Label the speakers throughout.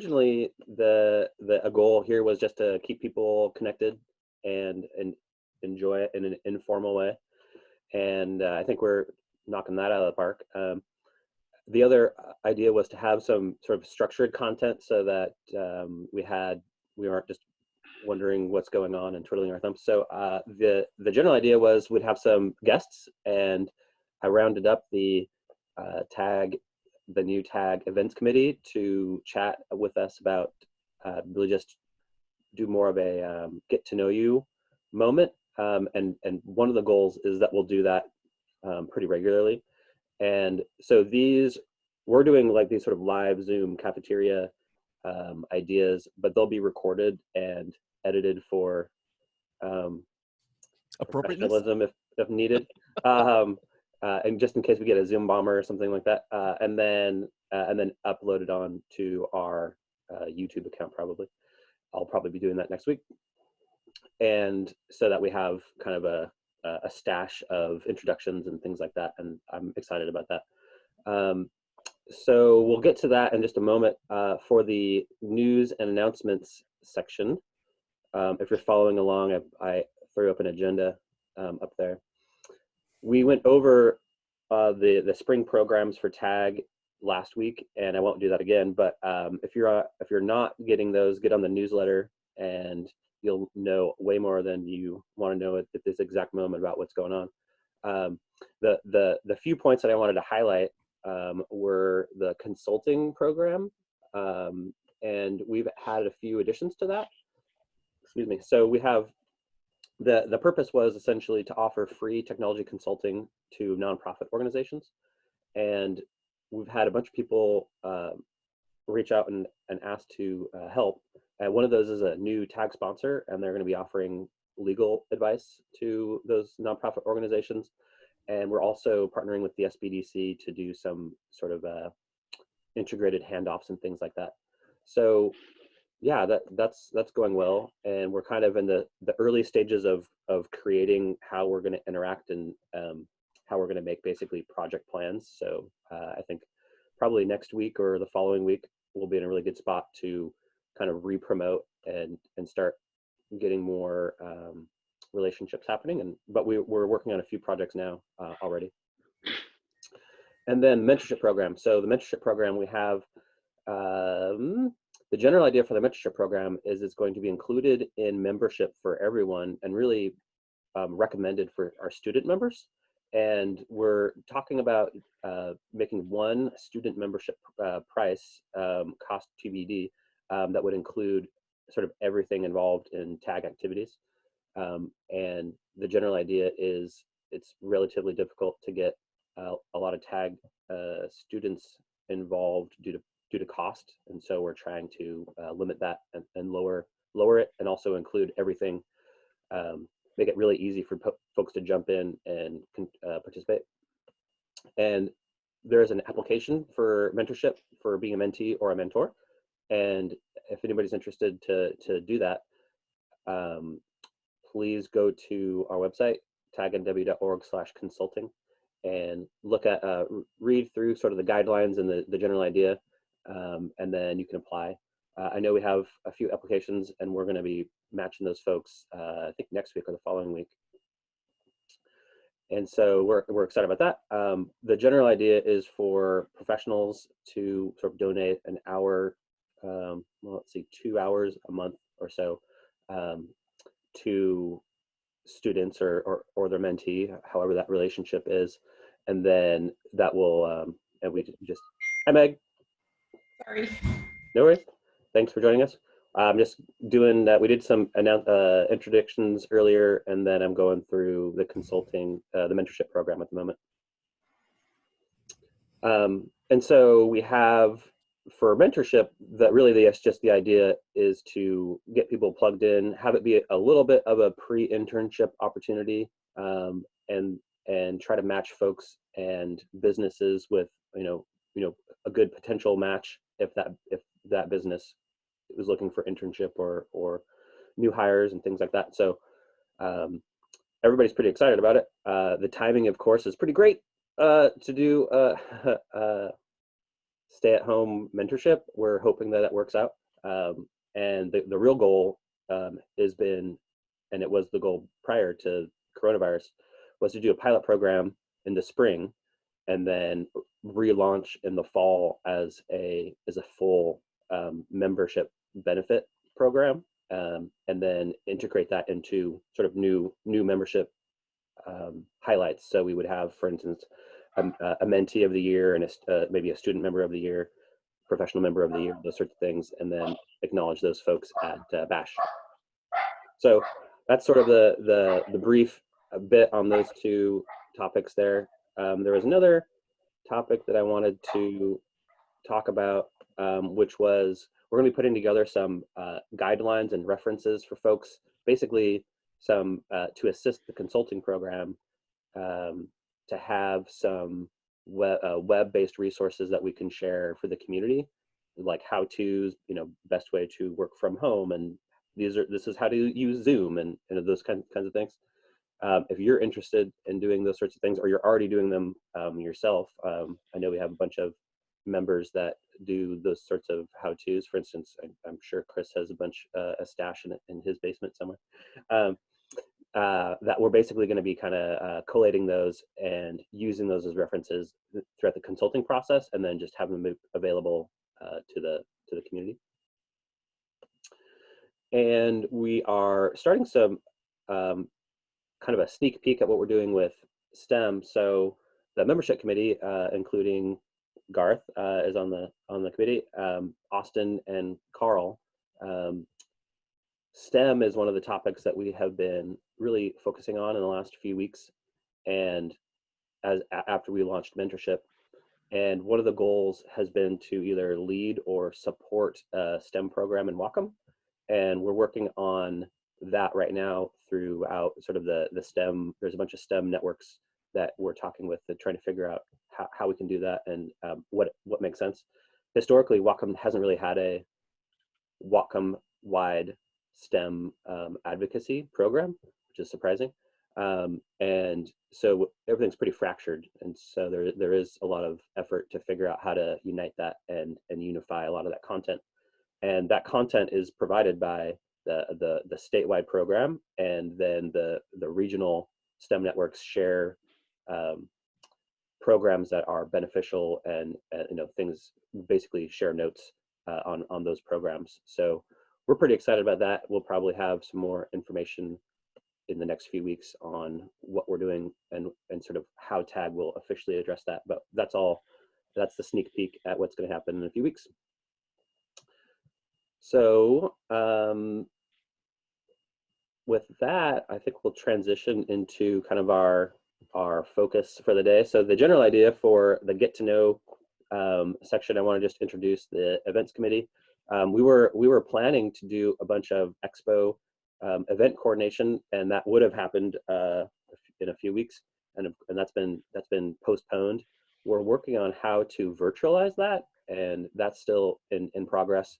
Speaker 1: originally a goal here was just to keep people connected and enjoy it in an informal way, and I think we're knocking that out of the park. The other idea was to have some sort of structured content so that we aren't just wondering what's going on and twiddling our thumbs. So the general idea was we'd have some guests, and I rounded up the new TAG events committee to chat with us about really just do more of a get to know you moment. And one of the goals is that we'll do that pretty regularly. And so we're doing like these sort of live Zoom cafeteria ideas, but they'll be recorded and edited for professionalism if needed. And just in case we get a Zoom bomber or something like that, and then uploaded on to our YouTube account. I'll probably be doing that next week, and so that we have kind of a stash of introductions and things like that, and I'm excited about that. So we'll get to that in just a moment. For the news and announcements section, if you're following along, I threw up an agenda up there. We went over the spring programs for TAG last week, and I won't do that again. But if you're not getting those, get on the newsletter, and you'll know way more than you want to know at this exact moment about what's going on. The few points that I wanted to highlight were the consulting program, and we've had a few additions to that. Excuse me. So we have the purpose was essentially to offer free technology consulting to nonprofit organizations, and we've had a bunch of people reach out and ask to help. And one of those is a new TAG sponsor, and they're going to be offering legal advice to those nonprofit organizations. And we're also partnering with the SBDC to do some sort of integrated handoffs and things like that. So yeah, that's going well, and we're kind of in the early stages of creating how we're going to interact and how we're going to make basically project plans. So I think probably next week or the following week we'll be in a really good spot to kind of re-promote and start getting more relationships happening. But we're working on a few projects now already. And then mentorship program. So the mentorship program, we have the general idea for the mentorship program is it's going to be included in membership for everyone and really recommended for our student members. And we're talking about making one student membership price, cost TBD, that would include sort of everything involved in TAG activities. And the general idea is it's relatively difficult to get a lot of TAG students involved due to cost, and so we're trying to limit that and lower it, and also include everything, make it really easy for folks to jump in and participate. And there's an application for mentorship for being a mentee or a mentor, and if anybody's interested to do that, please go to our website, tagnw.org/consulting, and look at read through sort of the guidelines and the general idea, and then you can apply. I know we have a few applications, and we're going to be matching those folks I think next week or the following week. And so we're excited about that. The general idea is for professionals to sort of donate an hour, well, let's see, 2 hours a month or so to students or their mentee, however that relationship is, and then that will and we just hi Meg.
Speaker 2: Sorry.
Speaker 1: No worries. Thanks for joining us. I'm just doing that. We did some introductions earlier, and then I'm going through the consulting, the mentorship program at the moment. And so we have for mentorship that really just the idea is to get people plugged in, have it be a little bit of a pre-internship opportunity, and try to match folks and businesses with a good potential match if that business was looking for internship or new hires and things like that. So everybody's pretty excited about it. The timing, of course, is pretty great to do stay-at-home mentorship. We're hoping that it works out. And the real goal has been, and it was the goal prior to coronavirus, was to do a pilot program in the spring and then relaunch in the fall as a full membership benefit program, and then integrate that into sort of new membership highlights. So we would have, for instance, a mentee of the year and maybe a student member of the year, professional member of the year, those sorts of things, and then acknowledge those folks at Bash. So that's sort of the brief bit on those two topics there. There was another topic that I wanted to talk about, which was we're going to be putting together some guidelines and references for folks, basically some to assist the consulting program, to have some web-based resources that we can share for the community, like how-tos, best way to work from home, and this is how to use Zoom and those kinds of things. If you're interested in doing those sorts of things, or you're already doing them yourself, I know we have a bunch of members that do those sorts of how-tos. For instance, I'm sure Chris has a stash in his basement somewhere. That we're basically going to be kind of collating those and using those as references throughout the consulting process, and then just have them available to the community. And we are starting some kind of a sneak peek at what we're doing with STEM. So the membership committee, including Garth, is on the committee, Austin and Carl. STEM is one of the topics that we have been really focusing on in the last few weeks, and after we launched mentorship. And one of the goals has been to either lead or support a STEM program in Whatcom, and we're working on that right now throughout sort of the STEM. There's a bunch of STEM networks that we're talking with, trying to figure out how we can do that and what makes sense. Historically, Whatcom hasn't really had a Whatcom-wide STEM advocacy program, which is surprising. And so everything's pretty fractured, and so there is a lot of effort to figure out how to unite that and unify a lot of that content. And that content is provided by the statewide program, and then the regional STEM networks share programs that are beneficial, and things, basically share notes on those programs. So we're pretty excited about that. We'll probably have some more information in the next few weeks on what we're doing and sort of how TAG will officially address that. But that's the sneak peek at what's going to happen in a few weeks. So with that, I think we'll transition into kind of our focus for the day. So the general idea for the get to know section, I want to just introduce the events committee. We were planning to do a bunch of expo event coordination, and that would have happened in a few weeks, and that's been postponed. We're working on how to virtualize that, and that's still in progress.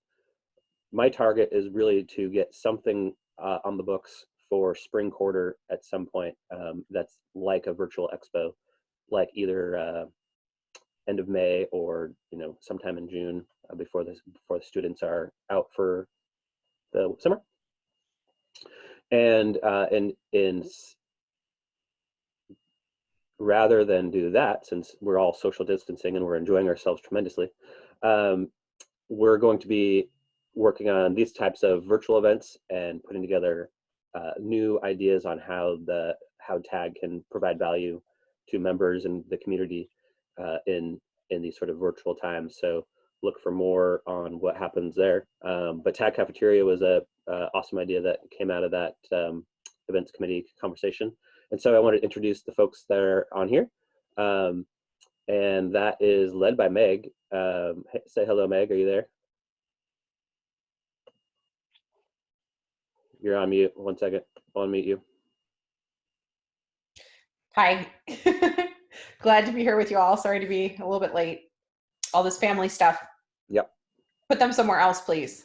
Speaker 1: My target is really to get something on the books for spring quarter at some point, that's like a virtual expo, like either end of May or sometime in June, before the students are out for the summer. And rather than do that, since we're all social distancing and we're enjoying ourselves tremendously, we're going to be working on these types of virtual events and putting together new ideas on how TAG can provide value to members and the community in these sort of virtual times. So look for more on what happens there. But TAG Cafeteria was a awesome idea that came out of that events committee conversation. And so I want to introduce the folks that are on here. And that is led by Meg. Say hello, Meg, are you there? You're on mute. 1 second. I'll unmute you.
Speaker 2: Hi. Glad to be here with you all. Sorry to be a little bit late. All this family stuff.
Speaker 1: Yep.
Speaker 2: Put them somewhere else, please.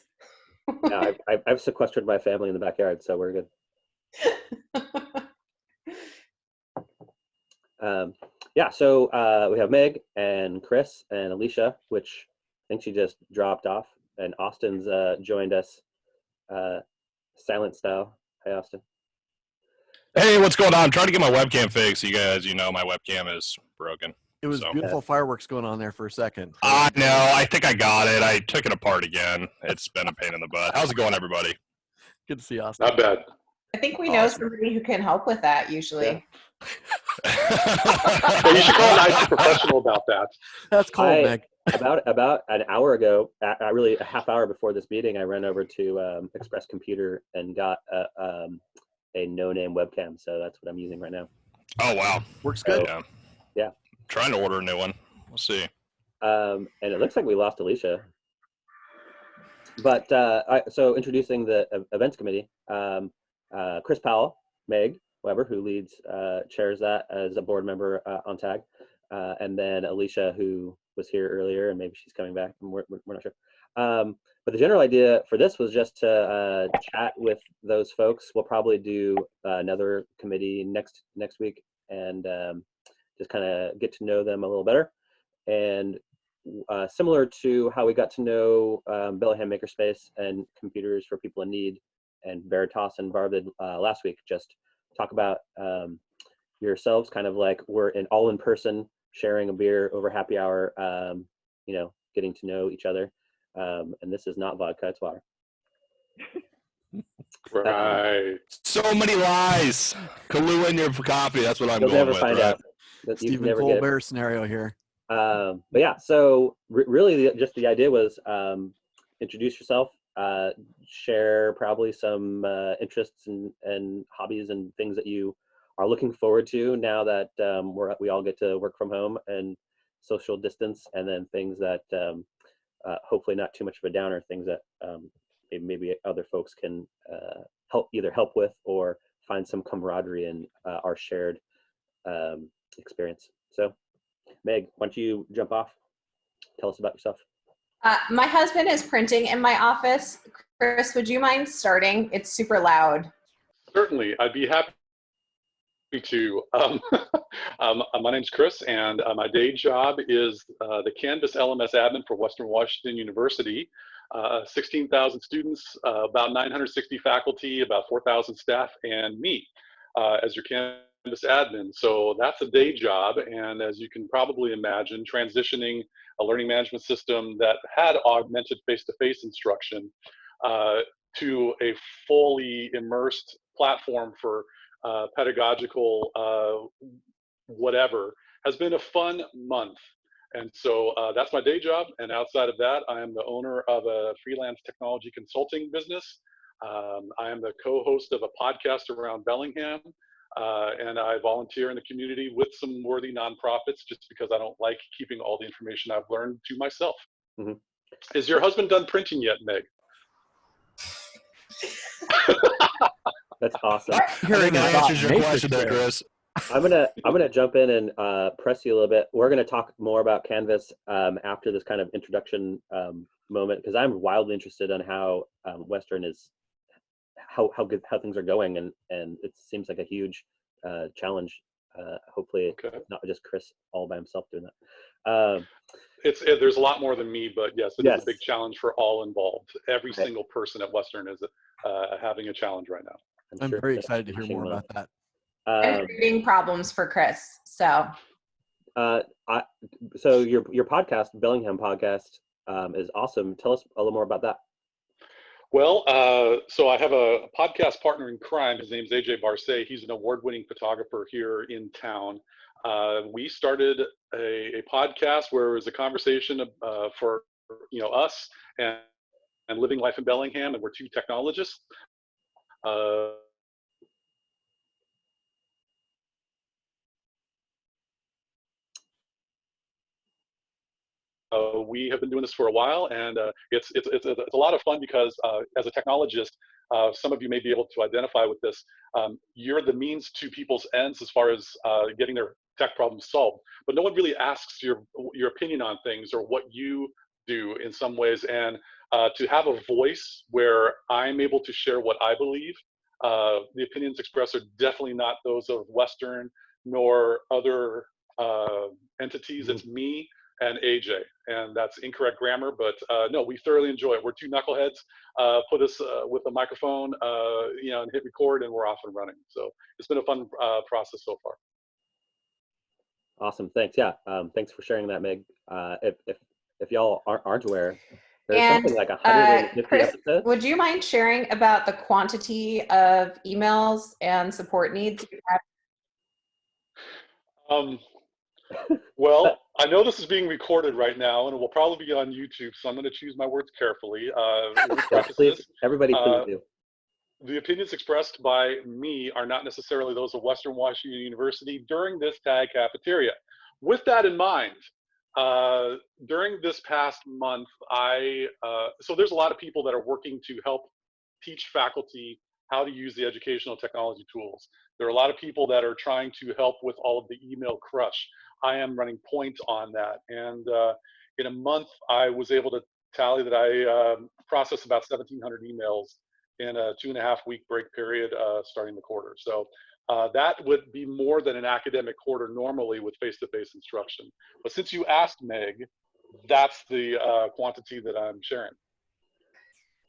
Speaker 1: Yeah, I've sequestered my family in the backyard, so we're good. Yeah, so we have Meg and Chris and Alicia, which think she just dropped off. And Austin's joined us silent style. Hi, Austin.
Speaker 3: Hey, what's going on? I'm trying to get my webcam fixed. You guys, my webcam is broken.
Speaker 4: It was beautiful fireworks going on there for a second.
Speaker 3: I know. I think I got it. I took it apart again. It's been a pain in the butt. How's it going, everybody?
Speaker 4: Good to see you, Austin.
Speaker 5: Not bad.
Speaker 2: I think we know somebody who can help with that usually.
Speaker 5: Yeah, you should call an IT professional about that.
Speaker 4: That's cold, Meg.
Speaker 1: About an hour ago, really a half hour before this meeting, I ran over to Express Computer and got a no-name webcam. So that's what I'm using right now.
Speaker 3: Oh, wow.
Speaker 4: Works good.
Speaker 1: Yeah.
Speaker 3: Trying to order a new one. We'll see.
Speaker 1: And it looks like we lost Alicia. But so introducing the events committee, Chris Powell, Meg Weber, who chairs that as a board member on TAG, and then Alicia, who was here earlier, and maybe she's coming back, and we're not sure. But the general idea for this was just to chat with those folks. We'll probably do another committee next week, and just kind of get to know them a little better. And similar to how we got to know Bellingham Makerspace and Computers for People in Need and Veritas and Varvid last week, just talk about yourselves, kind of like we're all in person, sharing a beer over happy hour, getting to know each other. And this is not vodka, it's water.
Speaker 5: Right.
Speaker 3: So many lies. Kahlua in your coffee. That's what I'm
Speaker 1: You'll
Speaker 3: going
Speaker 1: never
Speaker 3: with.
Speaker 1: find
Speaker 3: right?
Speaker 1: out.
Speaker 4: Stephen Colbert scenario here.
Speaker 1: But yeah, so really just the idea was introduce yourself, share probably some interests and hobbies and things that you are looking forward to now that we all get to work from home and social distance, and then things that hopefully not too much of a downer, things that maybe other folks can help with or find some camaraderie in our shared experience. So Meg, why don't you jump off? Tell us about yourself.
Speaker 2: My husband is printing in my office. Chris, would you mind starting? It's super loud.
Speaker 5: Certainly, I'd be happy to. My name's Chris, and my day job is the Canvas LMS admin for Western Washington University. 16,000 students, about 960 faculty, about 4,000 staff, and me as your Canvas admin. So that's a day job, and as you can probably imagine, transitioning a learning management system that had augmented face-to-face instruction to a fully immersed platform for pedagogical whatever has been a fun month. And so that's my day job. And outside of that, I am the owner of a freelance technology consulting business. I am the co-host of a podcast around Bellingham. And I volunteer in the community with some worthy nonprofits just because I don't like keeping all the information I've learned to myself. Mm-hmm. Is your husband done printing yet, Meg?
Speaker 1: That's awesome.
Speaker 3: Hearing that answers your question there, Chris.
Speaker 1: I'm gonna jump in and press you a little bit. We're gonna talk more about Canvas after this kind of introduction moment, because I'm wildly interested in how Western is, how things are going, and it seems like a huge challenge. Hopefully, it's not just Chris all by himself doing that.
Speaker 5: There's a lot more than me, but yes, it is a big challenge for all involved. Every single person at Western is having a challenge right now.
Speaker 4: I'm
Speaker 1: sure
Speaker 4: very excited to hear more about that.
Speaker 2: I'm creating problems for Chris. So,
Speaker 1: so your podcast, Bellingham podcast, is awesome. Tell us a little more about that.
Speaker 5: Well, so I have a podcast partner in crime. His name's AJ Barce. He's an award-winning photographer here in town. We started a podcast where it was a conversation for us and living life in Bellingham, and we're two technologists. We have been doing this for a while, and it's a lot of fun because as a technologist, some of you may be able to identify with this. You're the means to people's ends as far as getting their tech problems solved, but no one really asks your opinion on things or what you do in some ways. And to have a voice where I'm able to share what I believe, the opinions expressed are definitely not those of Western nor other entities. It's me and AJ. And that's incorrect grammar, but no, we thoroughly enjoy it. We're two knuckleheads. Put us with a microphone, and hit record, and we're off and running. So it's been a fun process so far.
Speaker 1: Awesome, thanks. Yeah, thanks for sharing that, Meg. If y'all aren't aware, there's
Speaker 2: And
Speaker 1: something like 150
Speaker 2: Chris,
Speaker 1: episodes.
Speaker 2: would you mind sharing about the quantity of emails and support needs you have?
Speaker 5: Well, I know this is being recorded right now, and it will probably be on YouTube, so I'm going to choose my words carefully.
Speaker 1: Please, everybody, please do.
Speaker 5: The opinions expressed by me are not necessarily those of Western Washington University during this TAG Cafeteria. With that in mind, during this past month, so there's a lot of people that are working to help teach faculty how to use the educational technology tools. There are a lot of people that are trying to help with all of the email crush. I am running point on that. And in a month, I was able to tally that I processed about 1,700 emails in a 2.5-week break period starting the quarter. So that would be more than an academic quarter normally with face-to-face instruction. But since you asked, Meg, that's the quantity that I'm sharing.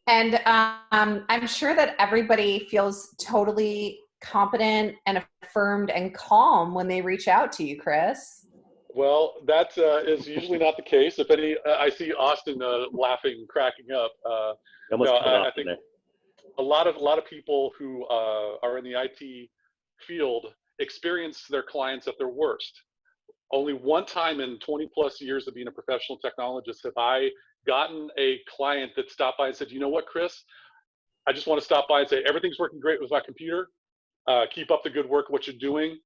Speaker 2: And I'm sure that everybody feels totally competent and affirmed and calm when they reach out to you, Chris.
Speaker 5: Well, that is usually not the case. If any, I see Austin laughing, cracking up. I think a lot of people who are in the IT field experience their clients at their worst. Only one time in 20 plus years of being a professional technologist have I gotten a client that stopped by and said, you know what, Chris, I just want to stop by and say, everything's working great with my computer. Keep up the good work, what you're doing.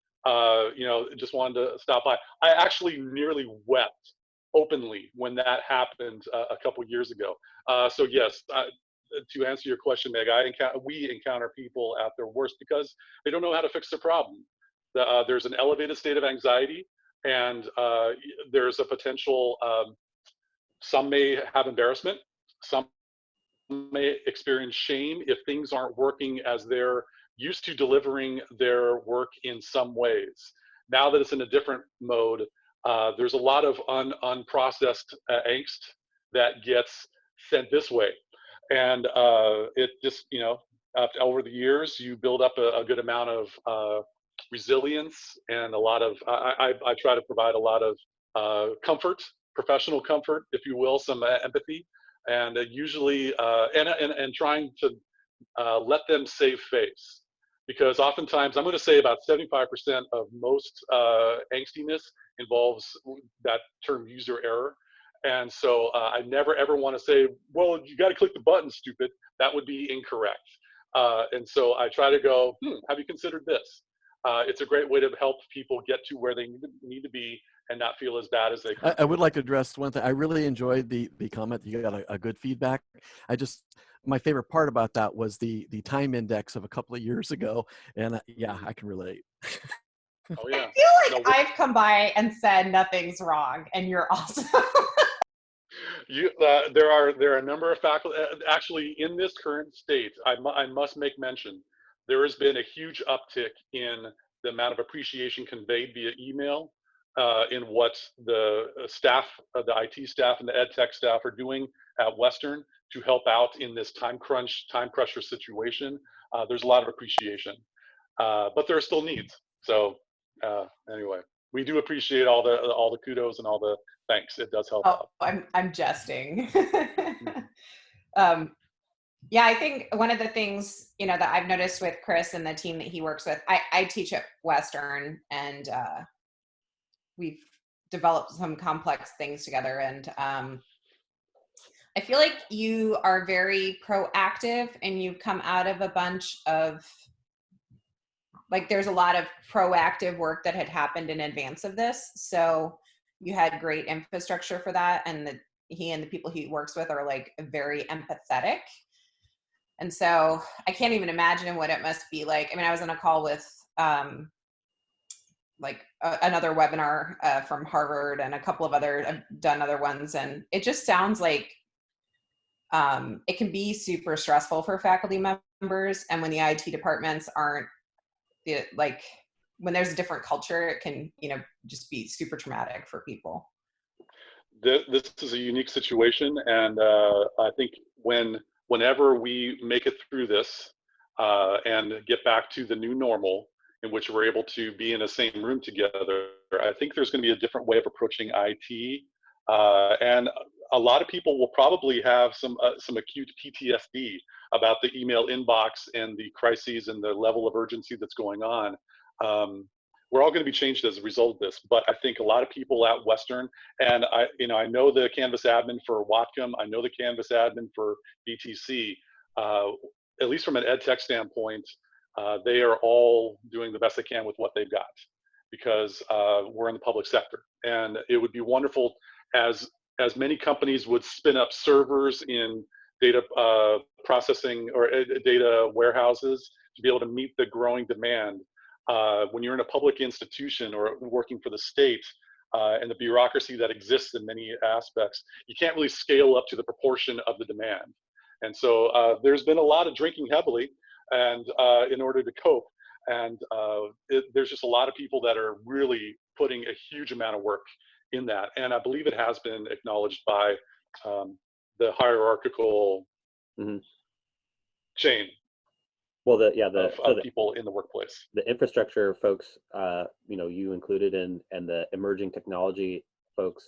Speaker 5: Just wanted to stop by. I actually nearly wept openly when that happened a couple years ago. So yes, to answer your question, Meg, we encounter people at their worst because they don't know how to fix their problem. There's an elevated state of anxiety, and there's a potential, some may have embarrassment, some may experience shame if things aren't working as they're used to delivering their work in some ways. Now that it's in a different mode, there's a lot of unprocessed angst that gets sent this way. And it just, over the years, you build up a good amount of resilience and a lot of, I try to provide a lot of comfort, professional comfort, if you will, some empathy, and usually, and trying to let them save face. Because oftentimes, I'm going to say about 75% of most angstiness involves that term user error. And so I never ever want to say, well, you got to click the button, stupid. That would be incorrect. And so I try to go, have you considered this? It's a great way to help people get to where they need to be and not feel as bad as they could.
Speaker 4: I would like to address one thing. I really enjoyed the comment. You got a good feedback. My favorite part about that was the time index of a couple of years ago. And yeah, I can relate.
Speaker 5: Oh, yeah.
Speaker 2: I feel like I've come by and said nothing's wrong, and you're awesome.
Speaker 5: There are a number of faculty, actually in this current state, I must make mention, there has been a huge uptick in the amount of appreciation conveyed via email in what the staff, the IT staff and the ed tech staff are doing at Western to help out in this time pressure situation. There's a lot of appreciation, but there are still needs. So anyway, we do appreciate all the kudos and all the thanks. It does help out.
Speaker 2: I'm jesting. Yeah, I think one of the things, that I've noticed with Chris and the team that he works with, I teach at Western, and we've developed some complex things together. And I feel like you are very proactive, and you've come out of a bunch of, there's a lot of proactive work that had happened in advance of this. So you had great infrastructure for that. And he and the people he works with are very empathetic. And so I can't even imagine what it must be like. I mean, I was on a call with another webinar from Harvard and a couple of I've done other ones. And it just sounds like it can be super stressful for faculty members. And when the IT departments aren't, when there's a different culture, it can, just be super traumatic for people.
Speaker 5: this is a unique situation, and I think whenever we make it through this and get back to the new normal, in which we're able to be in the same room together, I think there's going to be a different way of approaching IT, and a lot of people will probably have some acute PTSD about the email inbox and the crises and the level of urgency that's going on. We're all going to be changed as a result of this, but I think a lot of people at Western, and I know the Canvas admin for Whatcom, I know the Canvas admin for BTC, at least from an ed tech standpoint, they are all doing the best they can with what they've got, because we're in the public sector, and it would be wonderful as many companies would spin up servers in data processing or data warehouses to be able to meet the growing demand. When you're in a public institution or working for the state and the bureaucracy that exists in many aspects, you can't really scale up to the proportion of the demand. And so there's been a lot of drinking heavily and in order to cope. And there's just a lot of people that are really putting a huge amount of work in that. And I believe it has been acknowledged by the hierarchical chain.
Speaker 1: Well, of
Speaker 5: people in the workplace.
Speaker 1: The infrastructure folks, you included, and the emerging technology folks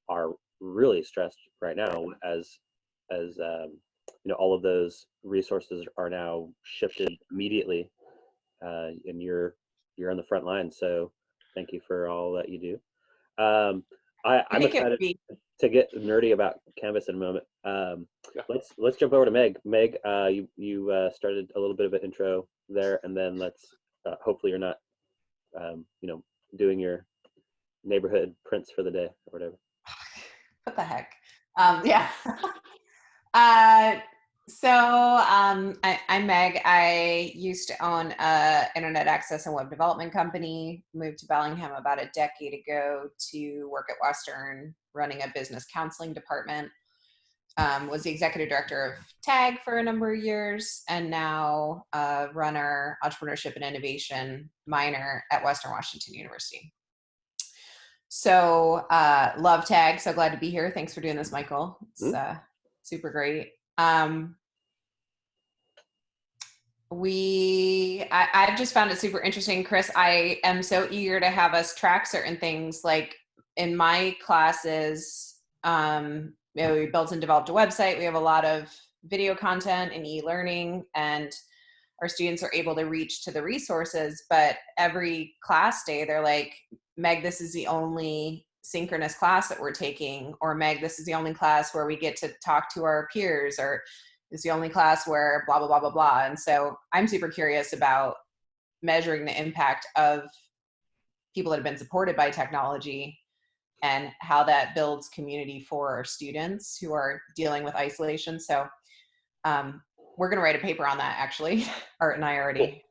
Speaker 1: are really stressed right now as all of those resources are now shifted immediately, and you're on the front line. So thank you for all that you do. I'm excited to get nerdy about Canvas in a moment. Let's jump over to Meg. Meg, you started a little bit of an intro there, and then let's hopefully you're not doing your neighborhood prints for the day or whatever.
Speaker 2: What the heck? Yeah. I'm Meg. I used to own an internet access and web development company, moved to Bellingham about a decade ago to work at Western, running a business counseling department. Was the executive director of TAG for a number of years, and now run our entrepreneurship and innovation minor at Western Washington University. So love TAG, so glad to be here. Thanks for doing this, Michael. It's super great. I've just found it super interesting, Chris. I am so eager to have us track certain things. Like in my classes, we built and developed a website. We have a lot of video content and e-learning, and our students are able to reach to the resources. But every class day, they're like, Meg, this is the only synchronous class that we're taking, or Meg, this is the only class where we get to talk to our peers, or it's the only class where blah, blah, blah, blah, blah. And so I'm super curious about measuring the impact of people that have been supported by technology and how that builds community for our students who are dealing with isolation. So we're going to write a paper on that, actually. Art and I are already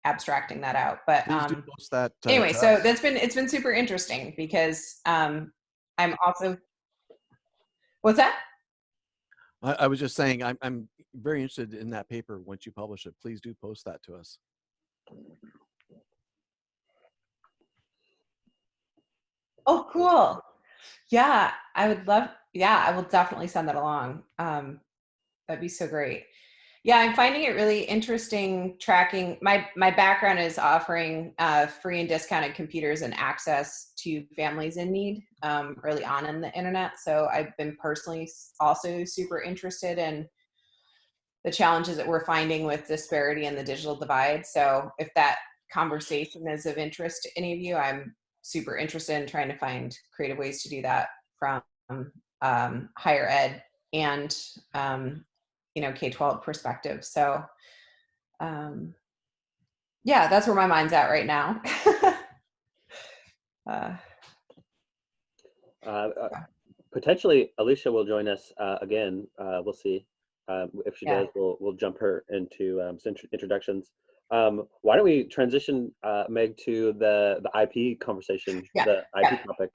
Speaker 2: abstracting that out. But
Speaker 4: Please do post that,
Speaker 2: anyway, so it's been super interesting because I'm also, what's that?
Speaker 4: I was just saying, I'm very interested in that paper once you publish it. Please do post that to us.
Speaker 2: Oh, cool. Yeah, I would love, I will definitely send that along. That'd be so great. Yeah, I'm finding it really interesting tracking. My background is offering free and discounted computers and access to families in need early on in the internet. So I've been personally also super interested in the challenges that we're finding with disparity and the digital divide. So if that conversation is of interest to any of you, I'm super interested in trying to find creative ways to do that from higher ed and K-12 perspective. So yeah, that's where my mind's at right now.
Speaker 1: Potentially Alicia will join us again. We'll see. If she does, we'll jump her into some introductions. Why don't we transition, Meg, to the IP conversation, the IP topic,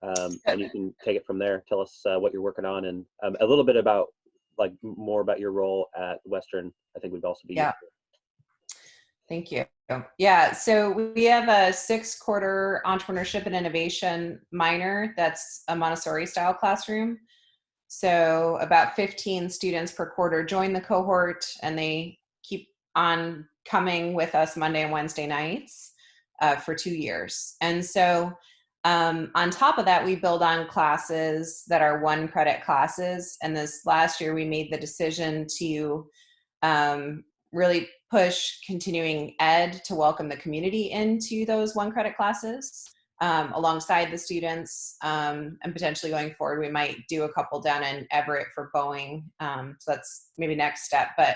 Speaker 1: and you can take it from there. Tell us what you're working on, and a little bit about, more about your role at Western. I think would also be useful.
Speaker 2: Thank you. Yeah, so we have a 6-quarter entrepreneurship and innovation minor that's a Montessori style classroom. So about 15 students per quarter join the cohort, and they keep on coming with us Monday and Wednesday nights for 2 years. And so on top of that, we build on classes that are 1-credit classes. And this last year, we made the decision to really push continuing ed to welcome the community into those 1-credit classes alongside the students, and potentially going forward, we might do a couple down in Everett for Boeing. So that's maybe next step. But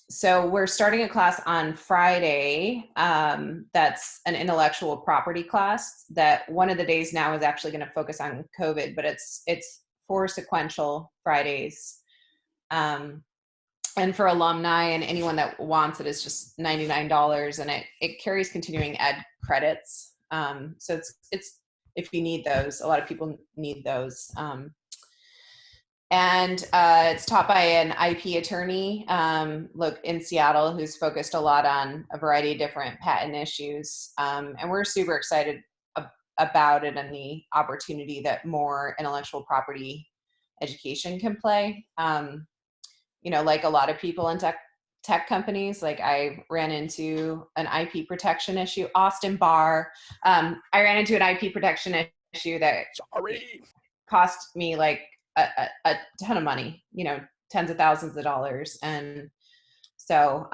Speaker 2: so we're starting a class on Friday. That's an intellectual property class that one of the days now is actually going to focus on COVID, but it's 4 sequential Fridays. And for alumni and anyone that wants it, is just $99, and it carries continuing ed credits. So it's if you need those, a lot of people need those. And it's taught by an IP attorney in Seattle who's focused a lot on a variety of different patent issues. And we're super excited about it and the opportunity that more intellectual property education can play. Like a lot of people in tech companies, like I ran into an IP protection issue. Austin Barr, I ran into an IP protection issue that cost me like a ton of money, tens of thousands of dollars. And so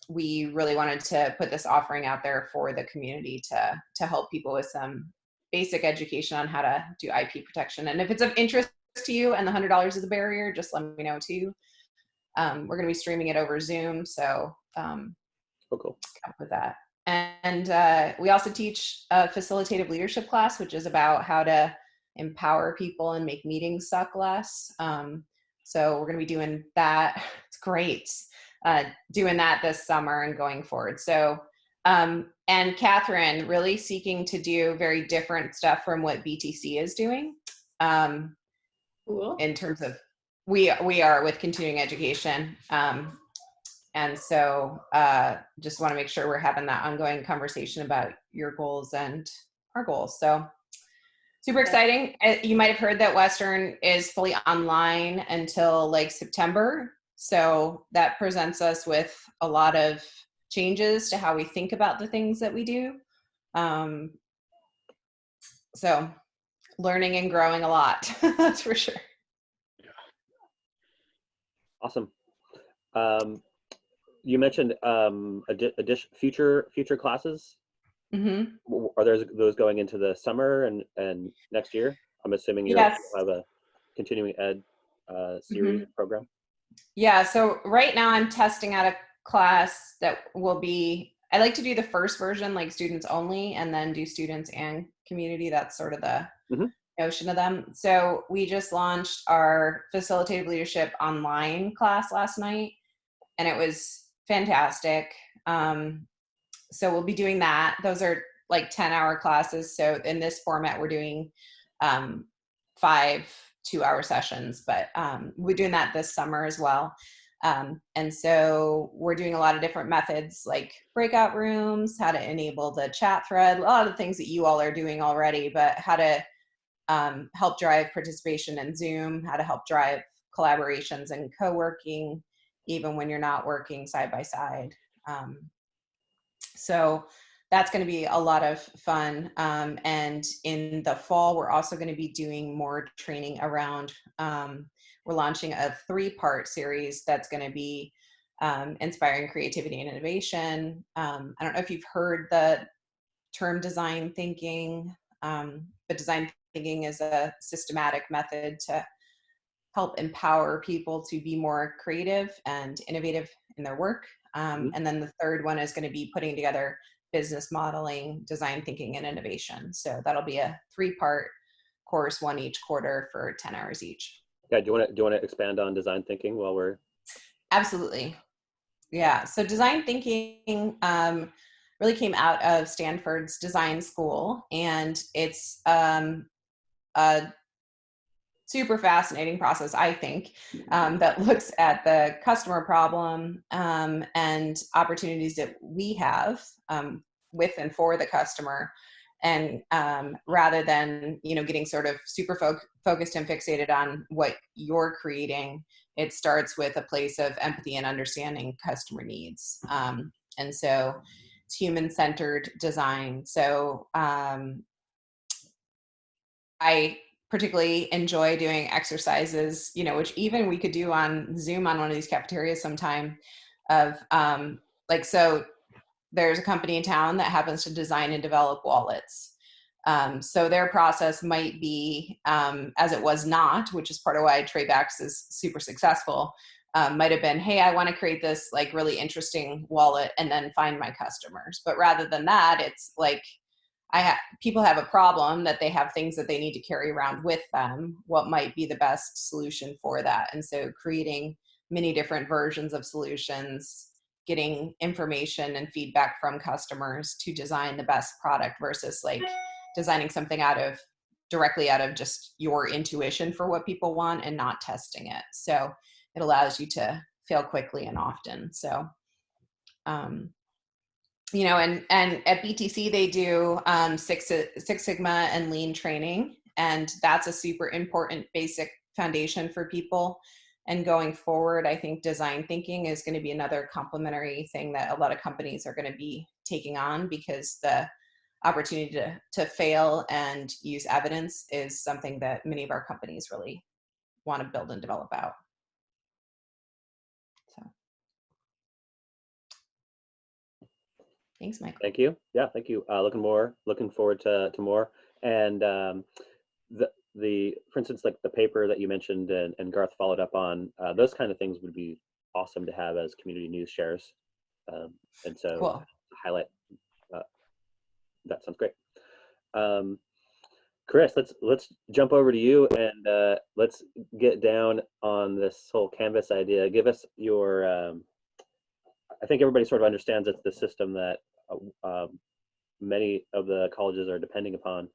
Speaker 2: we really wanted to put this offering out there for the community to help people with some basic education on how to do IP protection. And if it's of interest to you and the $100 is a barrier, just let me know too. We're going to be streaming it over Zoom, so
Speaker 1: cool.
Speaker 2: Come with that. And we also teach a facilitative leadership class, which is about how to empower people and make meetings suck less. So we're going to be doing that. It's great. Doing that this summer and going forward. So, and Catherine really seeking to do very different stuff from what BTC is doing.
Speaker 6: Cool.
Speaker 2: In terms of we are with continuing education. And so just want to make sure we're having that ongoing conversation about your goals and our goals. So super exciting. You might have heard that Western is fully online until like September. So that presents us with a lot of changes to how we think about the things that we do. So learning and growing a lot, that's for sure.
Speaker 1: Awesome. You mentioned future classes.
Speaker 2: Mm-hmm.
Speaker 1: Are those going into the summer and next year? I'm assuming you'll have a continuing ed series program.
Speaker 2: Yeah. So right now I'm testing out a class that will be. I like to do the first version, like students only, and then do students and community. That's sort of the notion of them. So we just launched our facilitative leadership online class last night, and it was fantastic. So we'll be doing that. Those are like 10-hour classes. So in this format, we're doing 5 2-hour sessions, but we're doing that this summer as well. And so we're doing a lot of different methods like breakout rooms, how to enable the chat thread, a lot of the things that you all are doing already, but how to help drive participation in Zoom, how to help drive collaborations and co-working, even when you're not working side by side. So that's going to be a lot of fun. And in the fall, we're also going to be doing more training around, we're launching a 3-part series that's going to be inspiring creativity and innovation. I don't know if you've heard the term design thinking, but design thinking is a systematic method to help empower people to be more creative and innovative in their work. And then the third one is going to be putting together business modeling, design thinking, and innovation. So that'll be a 3-part course, one each quarter for 10 hours each.
Speaker 1: Yeah, do you want to expand on design thinking while we're?
Speaker 2: Absolutely. Yeah. So design thinking really came out of Stanford's design school, and it's a super fascinating process, I think, that looks at the customer problem and opportunities that we have with and for the customer. And rather than, getting sort of super focused and fixated on what you're creating, it starts with a place of empathy and understanding customer needs. And so it's human-centered design. So I particularly enjoy doing exercises, which even we could do on Zoom on one of these cafeterias sometime of so there's a company in town that happens to design and develop wallets. So their process might be, as it was not, which is part of why Tradebax is super successful, might have been, hey, I want to create this like really interesting wallet and then find my customers. But rather than that, it's like, people have a problem that they have things that they need to carry around with them. What might be the best solution for that? And so creating many different versions of solutions, getting information and feedback from customers to design the best product versus like designing something directly out of just your intuition for what people want and not testing it. So it allows you to fail quickly and often. So, and at BTC, they do Six Sigma and Lean training. And that's a super important basic foundation for people. And going forward, I think design thinking is going to be another complementary thing that a lot of companies are going to be taking on, because the opportunity to fail and use evidence is something that many of our companies really want to build and develop out. So. Thanks, Michael.
Speaker 1: Thank you. Yeah, thank you. Looking forward to more. And for instance, like the paper that you mentioned and Garth followed up on, those kind of things would be awesome to have as community news shares. And so
Speaker 2: Cool.
Speaker 1: Highlight, that sounds great. Chris, let's jump over to you and let's get down on this whole Canvas idea. Give us your, I think everybody sort of understands it's the system that many of the colleges are depending upon,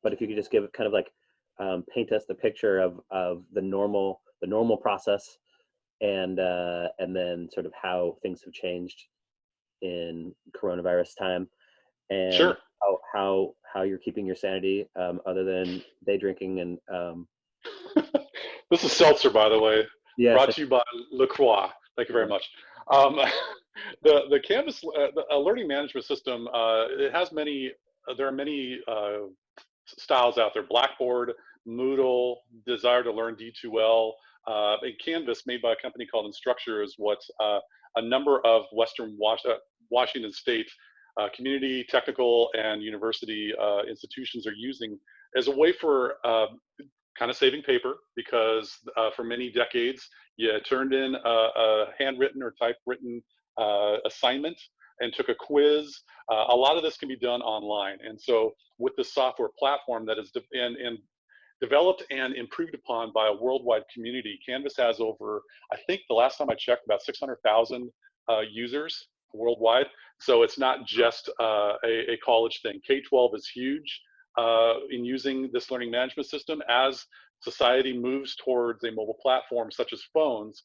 Speaker 1: but if you could just give kind of like paint us the picture of the normal process and then sort of how things have changed in coronavirus time, and
Speaker 5: Sure.
Speaker 1: how you're keeping your sanity other than day drinking and
Speaker 5: This is seltzer, by the way.
Speaker 1: yes,
Speaker 5: Brought to you by LaCroix. Thank you very much. The Canvas learning management system, it has many. There are many styles out there: Blackboard, Moodle, Desire to Learn D2L, and Canvas, made by a company called Instructure, is what a number of Western Washington State community, technical, and university institutions are using as a way for kind of saving paper, because for many decades you turned in a handwritten or typewritten assignment and took a quiz. A lot of this can be done online, and so with the software platform that is developed and improved upon by a worldwide community, Canvas has over, I think the last time I checked, about 600,000 users worldwide. So it's not just a college thing. K-12 is huge in using this learning management system. As society moves towards a mobile platform such as phones,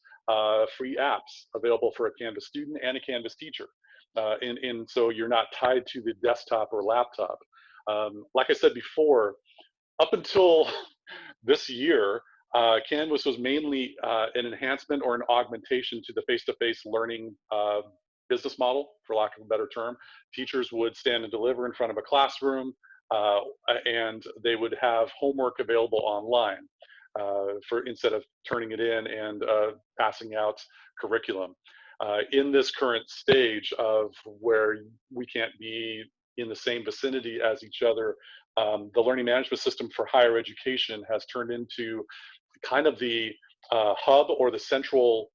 Speaker 5: free apps available for a Canvas student and a Canvas teacher. And so you're not tied to the desktop or laptop. Like I said before, up until this year, Canvas was mainly an enhancement or an augmentation to the face-to-face learning business model, for lack of a better term. Teachers would stand and deliver in front of a classroom, and they would have homework available online instead of turning it in and passing out curriculum. In this current stage of where we can't be in the same vicinity as each other, the learning management system for higher education has turned into kind of the hub or the central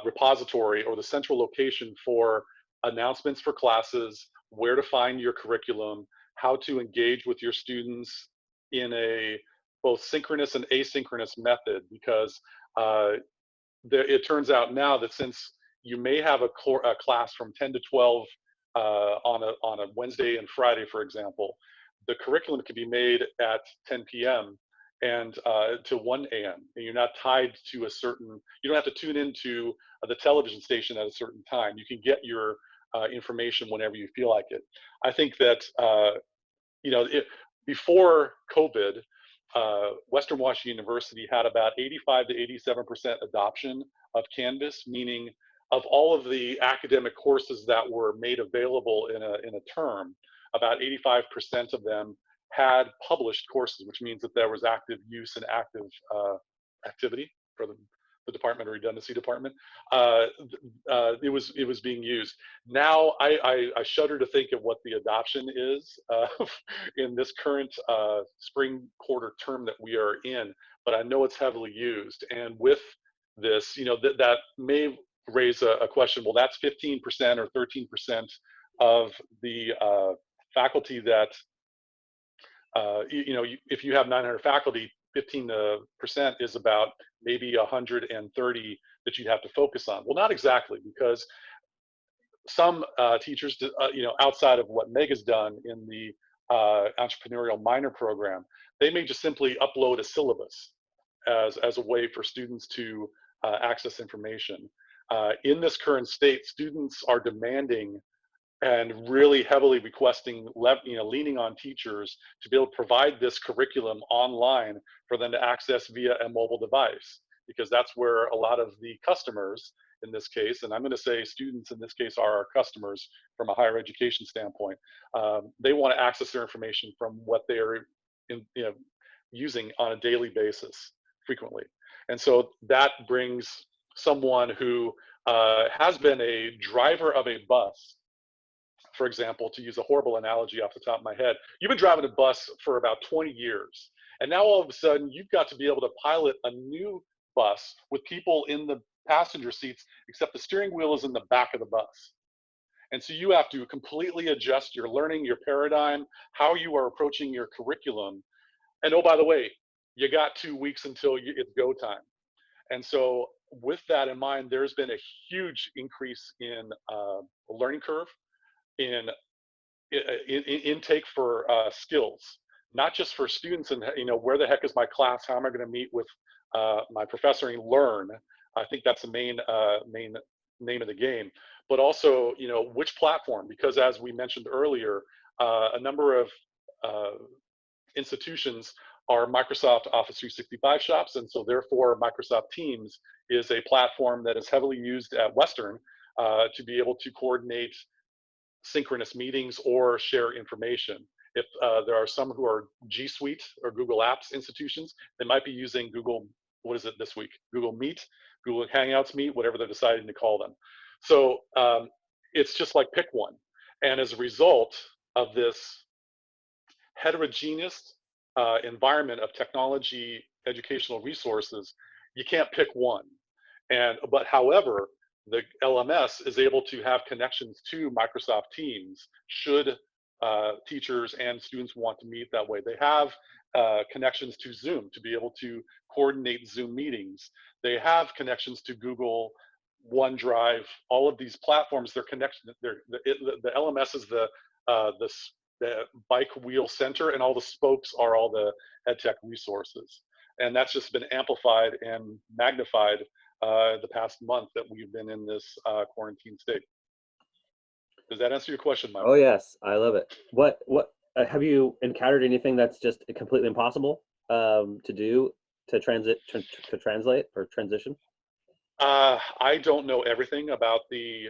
Speaker 5: repository or the central location for announcements for classes, where to find your curriculum, how to engage with your students in a both synchronous and asynchronous method, because it turns out now that since you may have a class from 10 to 12 on a Wednesday and Friday, for example, the curriculum can be made at 10 p.m. and to 1 a.m. And you're not tied to a certain, you don't have to tune into the television station at a certain time. You can get your information whenever you feel like it. I think that, before COVID, Western Washington University had about 85 to 87% adoption of Canvas, meaning of all of the academic courses that were made available in a term, about 85% of them had published courses, which means that there was active use and active activity for the department or redundancy department. It was being used. Now I shudder to think of what the adoption is in this current spring quarter term that we are in, but I know it's heavily used. And with this, that may raise a question. Well, that's 15% or 13% of the faculty that, if you have 900 faculty, 15% is about maybe 130 that you'd have to focus on. Well, not exactly, because some teachers, outside of what Meg has done in the entrepreneurial minor program, they may just simply upload a syllabus as a way for students to access information. In this current state, students are demanding and really heavily requesting, leaning on teachers to be able to provide this curriculum online for them to access via a mobile device, because that's where a lot of the customers in this case, and I'm going to say students in this case are our customers from a higher education standpoint, they want to access their information from what they're using on a daily basis frequently. And so that brings someone who has been a driver of a bus, for example, to use a horrible analogy off the top of my head. You've been driving a bus for about 20 years, and now all of a sudden you've got to be able to pilot a new bus with people in the passenger seats, except the steering wheel is in the back of the bus. And so you have to completely adjust your learning, your paradigm, how you are approaching your curriculum. And oh, by the way, you got 2 weeks until it's go time. And so with that in mind, there's been a huge increase in learning curve, in intake for skills, not just for students and where the heck is my class, how am I going to meet with my professor and learn. I think that's the main name of the game, but also which platform, because as we mentioned earlier, a number of institutions are Microsoft Office 365 shops, and so therefore Microsoft Teams is a platform that is heavily used at Western to be able to coordinate synchronous meetings or share information. If there are some who are G Suite or Google Apps institutions, they might be using Google, what is it this week? Google Meet, Google Hangouts Meet, whatever they're deciding to call them. So it's just like pick one. And as a result of this heterogeneous environment of technology, educational resources, you can't pick one. But however, the LMS is able to have connections to Microsoft Teams should teachers and students want to meet that way. They have connections to Zoom to be able to coordinate Zoom meetings. They have connections to Google, OneDrive, all of these platforms. They're connected. The LMS is the bike wheel center, and all the spokes are all the EdTech resources. And that's just been amplified and magnified the past month that we've been in this quarantine state. Does that answer your question, Michael?
Speaker 1: Oh yes, I love it. What have you encountered anything that's just completely impossible to do to translate or transition?
Speaker 5: I don't know everything about the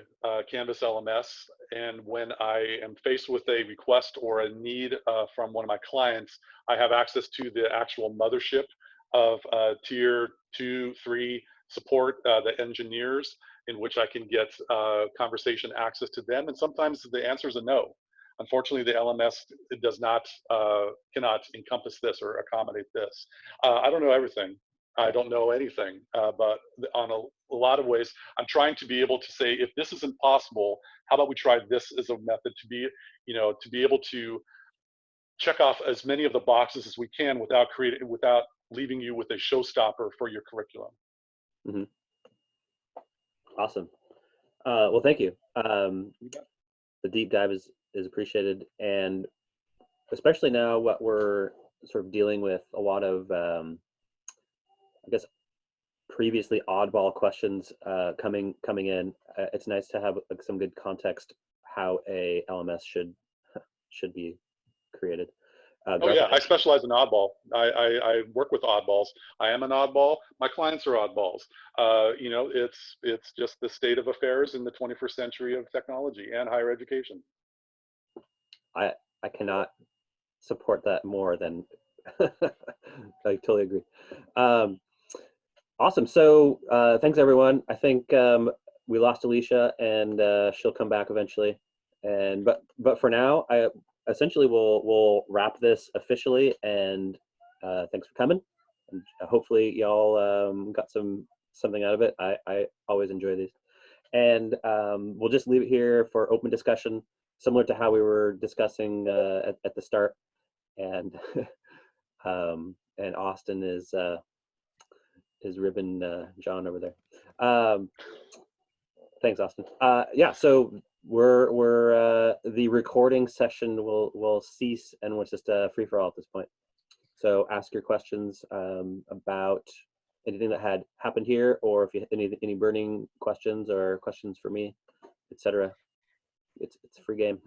Speaker 5: Canvas LMS, and when I am faced with a request or a need from one of my clients, I have access to the actual mothership of tier 2, 3 support, the engineers, in which I can get conversation access to them. And sometimes the answer is a no. Unfortunately, the LMS does not, cannot encompass this or accommodate this. I don't know everything. I don't know anything, but on a lot of ways, I'm trying to be able to say, if this isn't possible, how about we try this as a method to be, to be able to check off as many of the boxes as we can without leaving you with a showstopper for your curriculum.
Speaker 1: Mm-hmm. Awesome. Well, thank you. The deep dive is appreciated, and especially now what we're sort of dealing with a lot of, I guess, previously oddball questions coming in. It's nice to have like, some good context how a LMS should be created.
Speaker 5: Oh yeah, I specialize in oddball. I work with oddballs. I am an oddball. My clients are oddballs. You know, it's just the state of affairs in the 21st century of technology and higher education.
Speaker 1: I cannot support that more than I totally agree. Awesome. So thanks everyone. I think we lost Alicia, and she'll come back eventually. And but for now, I essentially we'll wrap this officially. And thanks for coming. And hopefully y'all got something out of it. I always enjoy these. And we'll just leave it here for open discussion, similar to how we were discussing at the start. And and Austin is ribbon John over there. Thanks, Austin. Yeah, so we're the recording session will cease, and it's just a free for all at this point. So ask your questions about anything that had happened here, or if you any burning questions or questions for me, etc. It's a free game.